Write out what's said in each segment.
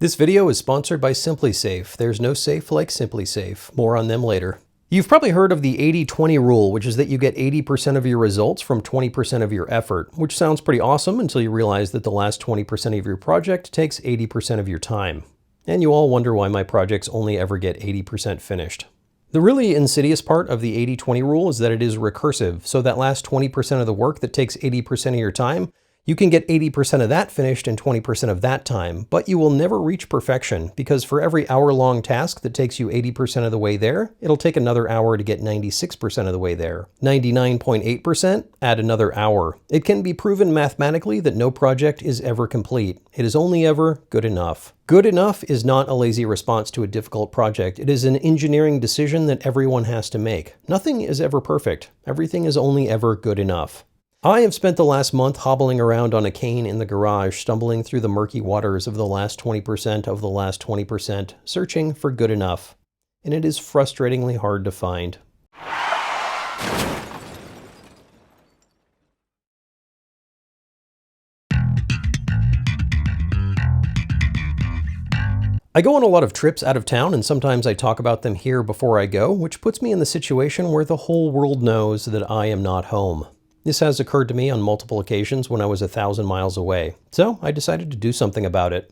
This video is sponsored by SimpliSafe. There's no safe like SimpliSafe. More on them later. You've probably heard of the 80-20 rule, which is that you get 80% of your results from 20% of your effort, which sounds pretty awesome until you realize that the last 20% of your project takes 80% of your time. And you all wonder why my projects only ever get 80% finished. The really insidious part of the 80-20 rule is that it is recursive, so that last 20% of the work that takes 80% of your time, you can get 80% of that finished in 20% of that time, but you will never reach perfection because for every hour-long task that takes you 80% of the way there, it'll take another hour to get 96% of the way there. 99.8%, add another hour. It can be proven mathematically that no project is ever complete. It is only ever good enough. Good enough is not a lazy response to a difficult project. It is an engineering decision that everyone has to make. Nothing is ever perfect. Everything is only ever good enough. I have spent the last month hobbling around on a cane in the garage, stumbling through the murky waters of the last 20% of the last 20%, searching for good enough. And it is frustratingly hard to find. I go on a lot of trips out of town, and sometimes I talk about them here before I go, which puts me in the situation where the whole world knows that I am not home. This has occurred to me on multiple occasions when I was 1,000 miles away, so I decided to do something about it.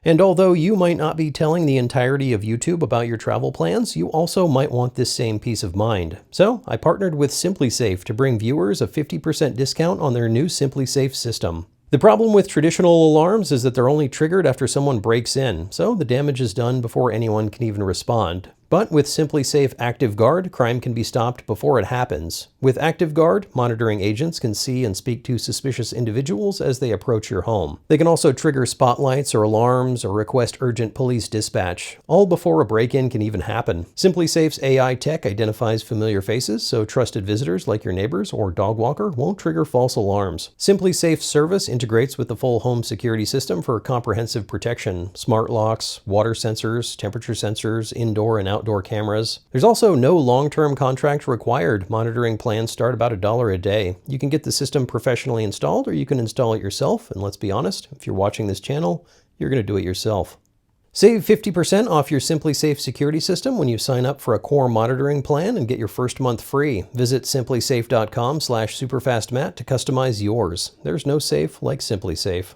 And although you might not be telling the entirety of YouTube about your travel plans, you also might want this same peace of mind. So I partnered with SimpliSafe to bring viewers a 50% discount on their new SimpliSafe system. The problem with traditional alarms is that they're only triggered after someone breaks in, so the damage is done before anyone can even respond. But with SimpliSafe Active Guard, crime can be stopped before it happens. With Active Guard, monitoring agents can see and speak to suspicious individuals as they approach your home. They can also trigger spotlights or alarms or request urgent police dispatch, all before a break-in can even happen. SimpliSafe's AI tech identifies familiar faces, so trusted visitors like your neighbors or dog walker won't trigger false alarms. SimpliSafe's service integrates with the full home security system for comprehensive protection: smart locks, water sensors, temperature sensors, indoor and outdoor cameras. There's also no long-term contract required. Monitoring plans start about $1 a day. You can get the system professionally installed, or you can install it yourself. And let's be honest, if you're watching this channel, you're going to do it yourself. Save 50% off your SimpliSafe security system when you sign up for a core monitoring plan and get your first month free. Visit simplisafe.com/superfastmatt to customize yours. There's no safe like SimpliSafe.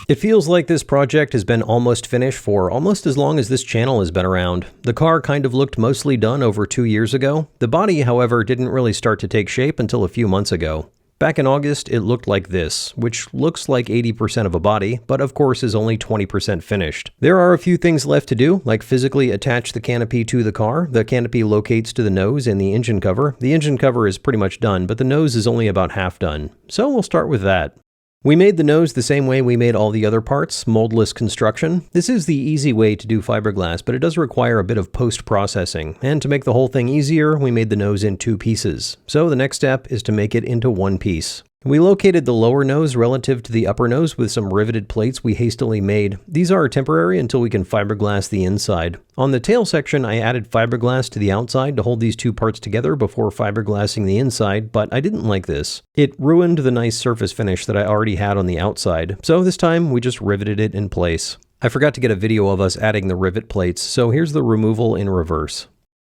It feels like this project has been almost finished for almost as long as this channel has been around. The car kind of looked mostly done over 2 years ago. The body, however, didn't really start to take shape until a few months ago. Back in August, it looked like this, which looks like 80% of a body, but of course is only 20% finished. There are a few things left to do, like physically attach the canopy to the car. The canopy locates to the nose and the engine cover. The engine cover is pretty much done, but the nose is only about half done. So we'll start with that. We made the nose the same way we made all the other parts, moldless construction. This is the easy way to do fiberglass, but it does require a bit of post-processing. And to make the whole thing easier, we made the nose in 2 pieces. So the next step is to make it into 1 piece. We located the lower nose relative to the upper nose with some riveted plates we hastily made. These are temporary until we can fiberglass the inside. On the tail section, I added fiberglass to the outside to hold these 2 parts together before fiberglassing the inside, but I didn't like this. It ruined the nice surface finish that I already had on the outside, so this time we just riveted it in place. I forgot to get a video of us adding the rivet plates, so here's the removal in reverse.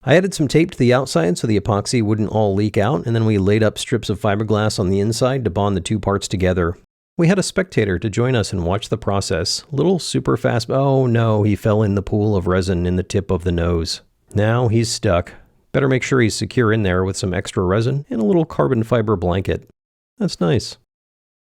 I added some tape to the outside so the epoxy wouldn't all leak out, and then we laid up strips of fiberglass on the inside to bond the 2 parts together. We had a spectator to join us and watch the process. Little Superfast. Oh no, he fell in the pool of resin in the tip of the nose. Now he's stuck. Better make sure he's secure in there with some extra resin and a little carbon fiber blanket. That's nice.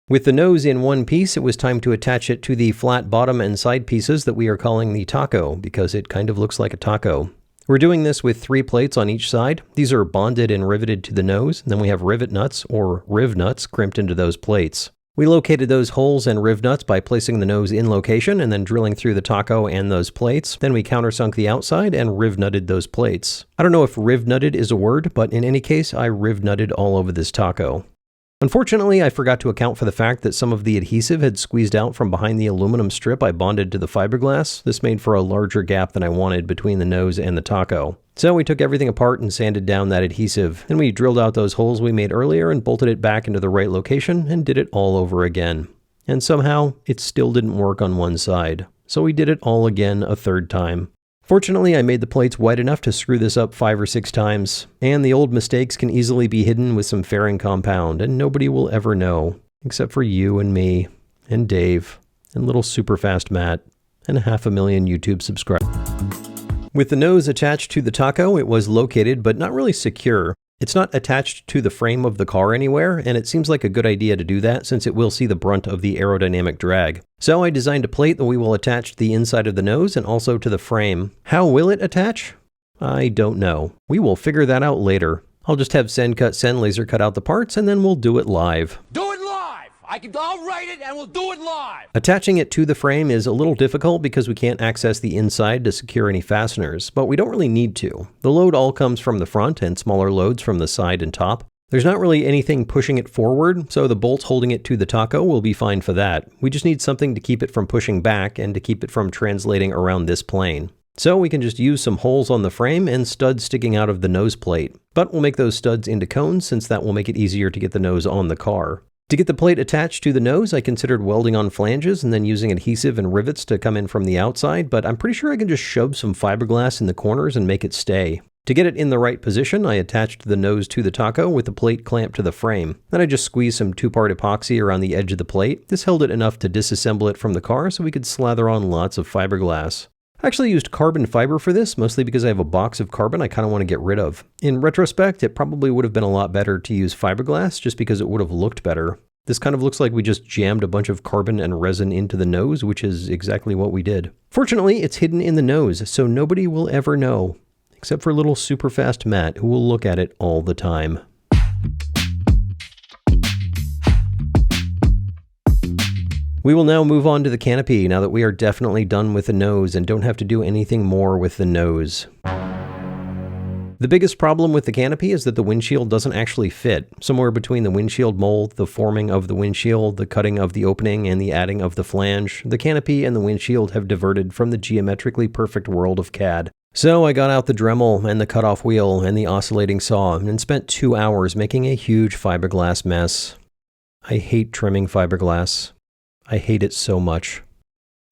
With the nose in 1 piece, it was time to attach it to the flat bottom and side pieces that we are calling the taco, because it kind of looks like a taco. We're doing this with 3 plates on each side. These are bonded and riveted to the nose. Then we have rivet nuts, or riv nuts, crimped into those plates. We located those holes and riv nuts by placing the nose in location and then drilling through the taco and those plates. Then we countersunk the outside and riv nutted those plates. I don't know if riv nutted is a word, but in any case, I riv nutted all over this taco. Unfortunately, I forgot to account for the fact that some of the adhesive had squeezed out from behind the aluminum strip I bonded to the fiberglass. This made for a larger gap than I wanted between the nose and the taco. So we took everything apart and sanded down that adhesive. Then we drilled out those holes we made earlier and bolted it back into the right location and did it all over again. And somehow, it still didn't work on one side. So we did it all again a third time. Fortunately, I made the plates wide enough to screw this up 5 or 6 times, and the old mistakes can easily be hidden with some fairing compound, and nobody will ever know, except for you and me, and Dave, and little Superfast Matt, and 500,000 YouTube subscribers. With the nose attached to the taco, it was located but not really secure. It's not attached to the frame of the car anywhere, and it seems like a good idea to do that since it will see the brunt of the aerodynamic drag. So I designed a plate that we will attach to the inside of the nose and also to the frame. How will it attach? I don't know. We will figure that out later. I'll just have Sen laser cut out the parts and then we'll do it live. Do it live! I'll write it and we'll do it live! Attaching it to the frame is a little difficult because we can't access the inside to secure any fasteners, but we don't really need to. The load all comes from the front and smaller loads from the side and top. There's not really anything pushing it forward, so the bolts holding it to the taco will be fine for that. We just need something to keep it from pushing back and to keep it from translating around this plane. So we can just use some holes on the frame and studs sticking out of the nose plate. But we'll make those studs into cones since that will make it easier to get the nose on the car. To get the plate attached to the nose, I considered welding on flanges and then using adhesive and rivets to come in from the outside, but I'm pretty sure I can just shove some fiberglass in the corners and make it stay. To get it in the right position, I attached the nose to the taco with the plate clamped to the frame. Then I just squeezed some 2-part epoxy around the edge of the plate. This held it enough to disassemble it from the car so we could slather on lots of fiberglass. I actually used carbon fiber for this, mostly because I have a box of carbon I kind of want to get rid of. In retrospect, it probably would have been a lot better to use fiberglass just because it would have looked better. This kind of looks like we just jammed a bunch of carbon and resin into the nose, which is exactly what we did. Fortunately, it's hidden in the nose, so nobody will ever know, except for little Superfast Matt, who will look at it all the time. We will now move on to the canopy now that we are definitely done with the nose and don't have to do anything more with the nose. The biggest problem with the canopy is that the windshield doesn't actually fit. Somewhere between the windshield mold, the forming of the windshield, the cutting of the opening, and the adding of the flange, the canopy and the windshield have diverted from the geometrically perfect world of CAD. So I got out the Dremel and the cutoff wheel and the oscillating saw and spent 2 hours making a huge fiberglass mess. I hate trimming fiberglass. I hate it so much.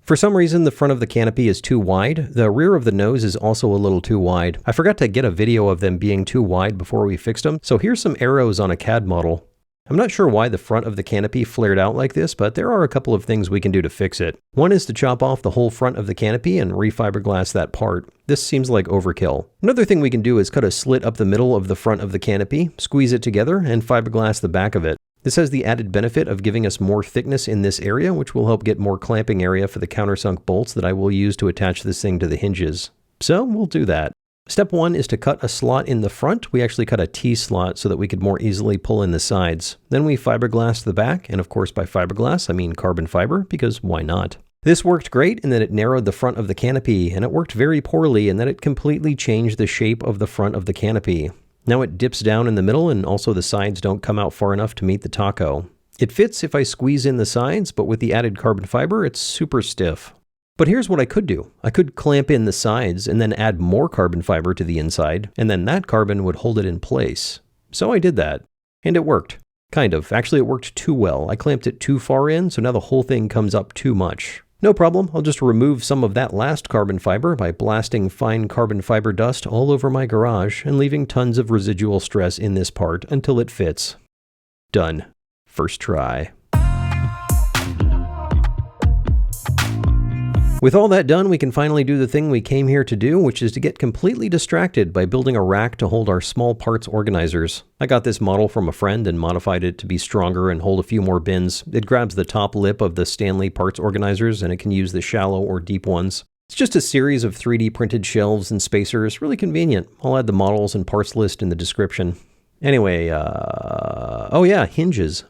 For some reason, the front of the canopy is too wide. The rear of the nose is also a little too wide. I forgot to get a video of them being too wide before we fixed them, so here's some arrows on a CAD model. I'm not sure why the front of the canopy flared out like this, but there are a couple of things we can do to fix it. One is to chop off the whole front of the canopy and refiberglass that part. This seems like overkill. Another thing we can do is cut a slit up the middle of the front of the canopy, squeeze it together, and fiberglass the back of it. This has the added benefit of giving us more thickness in this area, which will help get more clamping area for the countersunk bolts that I will use to attach this thing to the hinges. So we'll do that. Step 1 is to cut a slot in the front. We actually cut a T-slot so that we could more easily pull in the sides. Then we fiberglass the back, and of course by fiberglass I mean carbon fiber, because why not? This worked great in that it narrowed the front of the canopy, and it worked very poorly in that it completely changed the shape of the front of the canopy. Now it dips down in the middle and also the sides don't come out far enough to meet the taco. It fits if I squeeze in the sides, but with the added carbon fiber, it's super stiff. But here's what I could do. I could clamp in the sides and then add more carbon fiber to the inside, and then that carbon would hold it in place. So I did that, and it worked. Kind of. Actually, it worked too well. I clamped it too far in, so now the whole thing comes up too much. No problem, I'll just remove some of that last carbon fiber by blasting fine carbon fiber dust all over my garage and leaving tons of residual stress in this part until it fits. Done. First try. With all that done, we can finally do the thing we came here to do, which is to get completely distracted by building a rack to hold our small parts organizers. I got this model from a friend and modified it to be stronger and hold a few more bins. It grabs the top lip of the Stanley parts organizers and it can use the shallow or deep ones. It's just a series of 3D printed shelves and spacers, really convenient. I'll add the models and parts list in the description. Anyway, oh yeah, hinges.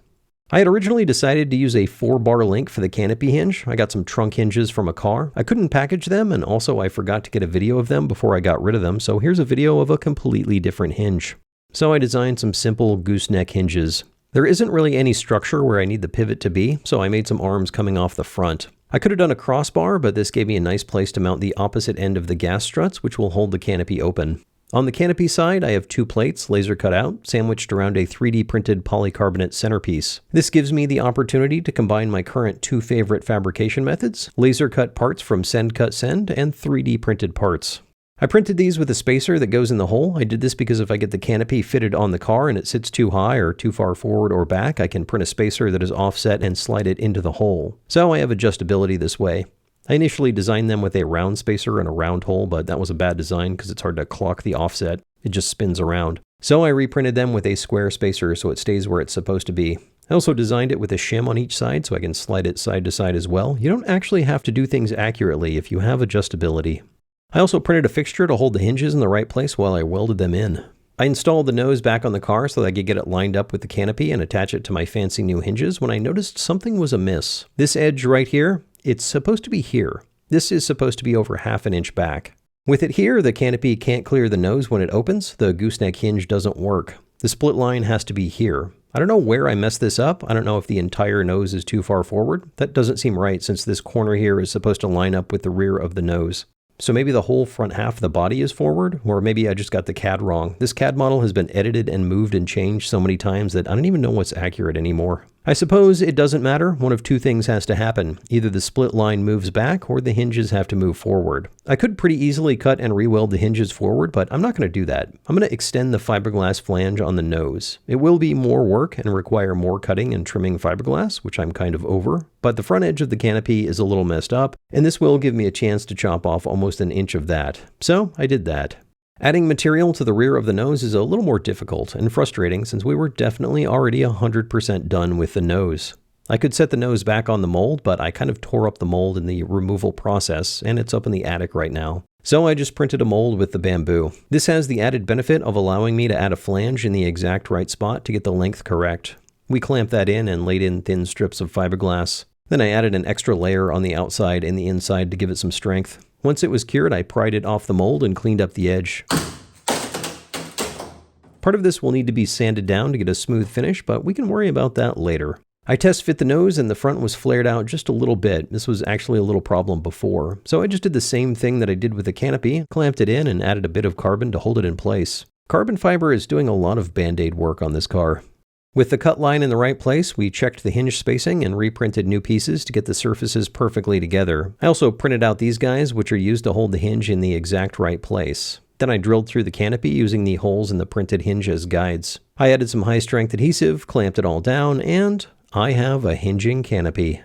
I had originally decided to use a 4-bar link for the canopy hinge. I got some trunk hinges from a car. I couldn't package them, and also I forgot to get a video of them before I got rid of them, so here's a video of a completely different hinge. So I designed some simple gooseneck hinges. There isn't really any structure where I need the pivot to be, so I made some arms coming off the front. I could have done a crossbar, but this gave me a nice place to mount the opposite end of the gas struts, which will hold the canopy open. On the canopy side, I have 2 plates laser cut out, sandwiched around a 3D printed polycarbonate centerpiece. This gives me the opportunity to combine my current 2 favorite fabrication methods: laser cut parts from Send Cut Send and 3D printed parts. I printed these with a spacer that goes in the hole. I did this because if I get the canopy fitted on the car and it sits too high or too far forward or back, I can print a spacer that is offset and slide it into the hole. So I have adjustability this way. I initially designed them with a round spacer and a round hole, but that was a bad design because it's hard to clock the offset. It just spins around. So I reprinted them with a square spacer so it stays where it's supposed to be. I also designed it with a shim on each side so I can slide it side to side as well. You don't actually have to do things accurately if you have adjustability. I also printed a fixture to hold the hinges in the right place while I welded them in. I installed the nose back on the car so that I could get it lined up with the canopy and attach it to my fancy new hinges when I noticed something was amiss. This edge right here, it's supposed to be here. This is supposed to be over 1/2 inch back. With it here, the canopy can't clear the nose when it opens. The gooseneck hinge doesn't work. The split line has to be here. I don't know where I messed this up. I don't know if the entire nose is too far forward. That doesn't seem right since this corner here is supposed to line up with the rear of the nose. So maybe the whole front half of the body is forward, or maybe I just got the CAD wrong. This CAD model has been edited and moved and changed so many times that I don't even know what's accurate anymore. I suppose it doesn't matter. One of 2 things has to happen. Either the split line moves back or the hinges have to move forward. I could pretty easily cut and re-weld the hinges forward, but I'm not going to do that. I'm going to extend the fiberglass flange on the nose. It will be more work and require more cutting and trimming fiberglass, which I'm kind of over, but the front edge of the canopy is a little messed up, and this will give me a chance to chop off almost 1 inch of that. So I did that. Adding material to the rear of the nose is a little more difficult and frustrating since we were definitely already 100% done with the nose. I could set the nose back on the mold, but I kind of tore up the mold in the removal process, and it's up in the attic right now. So I just printed a mold with the bamboo. This has the added benefit of allowing me to add a flange in the exact right spot to get the length correct. We clamped that in and laid in thin strips of fiberglass. Then I added an extra layer on the outside and the inside to give it some strength. Once it was cured, I pried it off the mold and cleaned up the edge. Part of this will need to be sanded down to get a smooth finish, but we can worry about that later. I test fit the nose and the front was flared out just a little bit. This was actually a little problem before. So I just did the same thing that I did with the canopy, clamped it in and added a bit of carbon to hold it in place. Carbon fiber is doing a lot of band-aid work on this car. With the cut line in the right place, we checked the hinge spacing and reprinted new pieces to get the surfaces perfectly together. I also printed out these guys, which are used to hold the hinge in the exact right place. Then I drilled through the canopy using the holes in the printed hinge as guides. I added some high-strength adhesive, clamped it all down, and I have a hinging canopy.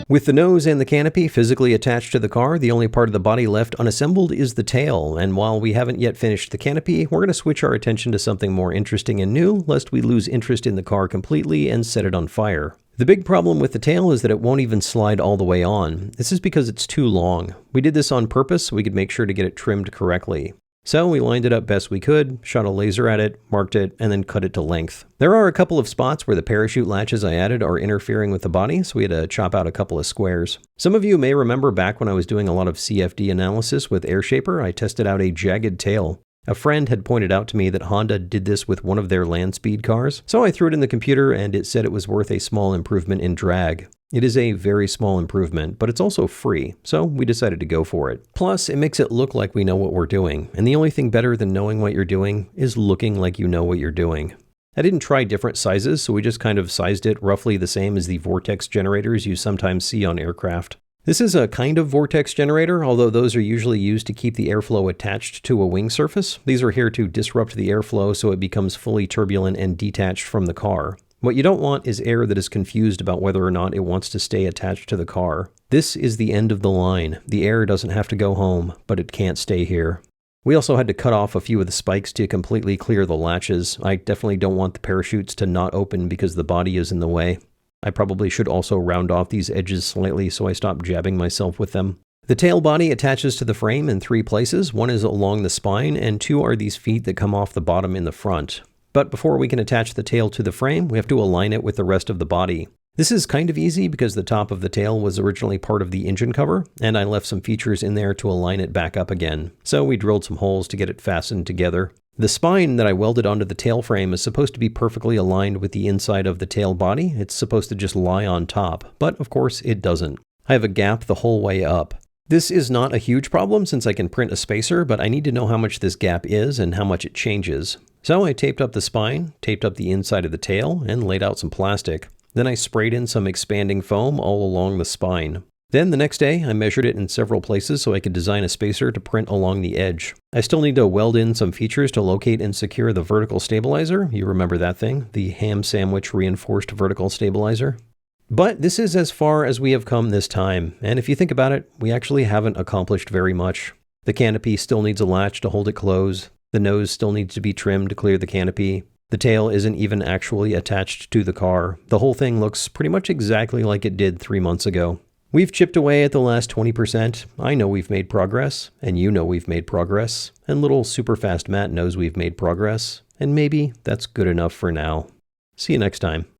With the nose and the canopy physically attached to the car, the only part of the body left unassembled is the tail, and while we haven't yet finished the canopy, we're going to switch our attention to something more interesting and new, lest we lose interest in the car completely and set it on fire. The big problem with the tail is that it won't even slide all the way on. This is because it's too long. We did this on purpose so we could make sure to get it trimmed correctly. So we lined it up best we could, shot a laser at it, marked it, and then cut it to length. There are a couple of spots where the parachute latches I added are interfering with the body, so we had to chop out a couple of squares. Some of you may remember back when I was doing a lot of CFD analysis with AirShaper, I tested out a jagged tail. A friend had pointed out to me that Honda did this with one of their land speed cars, so I threw it in the computer and it said it was worth a small improvement in drag. It is a very small improvement, but it's also free, so we decided to go for it. Plus, it makes it look like we know what we're doing, and the only thing better than knowing what you're doing is looking like you know what you're doing. I didn't try different sizes, so we just kind of sized it roughly the same as the vortex generators you sometimes see on aircraft. This is a kind of vortex generator, although those are usually used to keep the airflow attached to a wing surface. These are here to disrupt the airflow so it becomes fully turbulent and detached from the car. What you don't want is air that is confused about whether or not it wants to stay attached to the car. This is the end of the line. The air doesn't have to go home, but it can't stay here. We also had to cut off a few of the spikes to completely clear the latches. I definitely don't want the parachutes to not open because the body is in the way. I probably should also round off these edges slightly so I stop jabbing myself with them. The tail body attaches to the frame in 3 places. 1 is along the spine, and 2 are these feet that come off the bottom in the front. But before we can attach the tail to the frame, we have to align it with the rest of the body. This is kind of easy because the top of the tail was originally part of the engine cover, and I left some features in there to align it back up again. So we drilled some holes to get it fastened together. The spine that I welded onto the tail frame is supposed to be perfectly aligned with the inside of the tail body. It's supposed to just lie on top, but of course it doesn't. I have a gap the whole way up. This is not a huge problem since I can print a spacer, but I need to know how much this gap is and how much it changes. So I taped up the spine, taped up the inside of the tail, and laid out some plastic. Then I sprayed in some expanding foam all along the spine. Then the next day, I measured it in several places so I could design a spacer to print along the edge. I still need to weld in some features to locate and secure the vertical stabilizer. You remember that thing, the ham sandwich reinforced vertical stabilizer. But this is as far as we have come this time, and if you think about it, we actually haven't accomplished very much. The canopy still needs a latch to hold it closed. The nose still needs to be trimmed to clear the canopy. The tail isn't even actually attached to the car. The whole thing looks pretty much exactly like it did 3 months ago. We've chipped away at the last 20%. I know we've made progress, and you know we've made progress, and little Superfast Matt knows we've made progress, and maybe that's good enough for now. See you next time.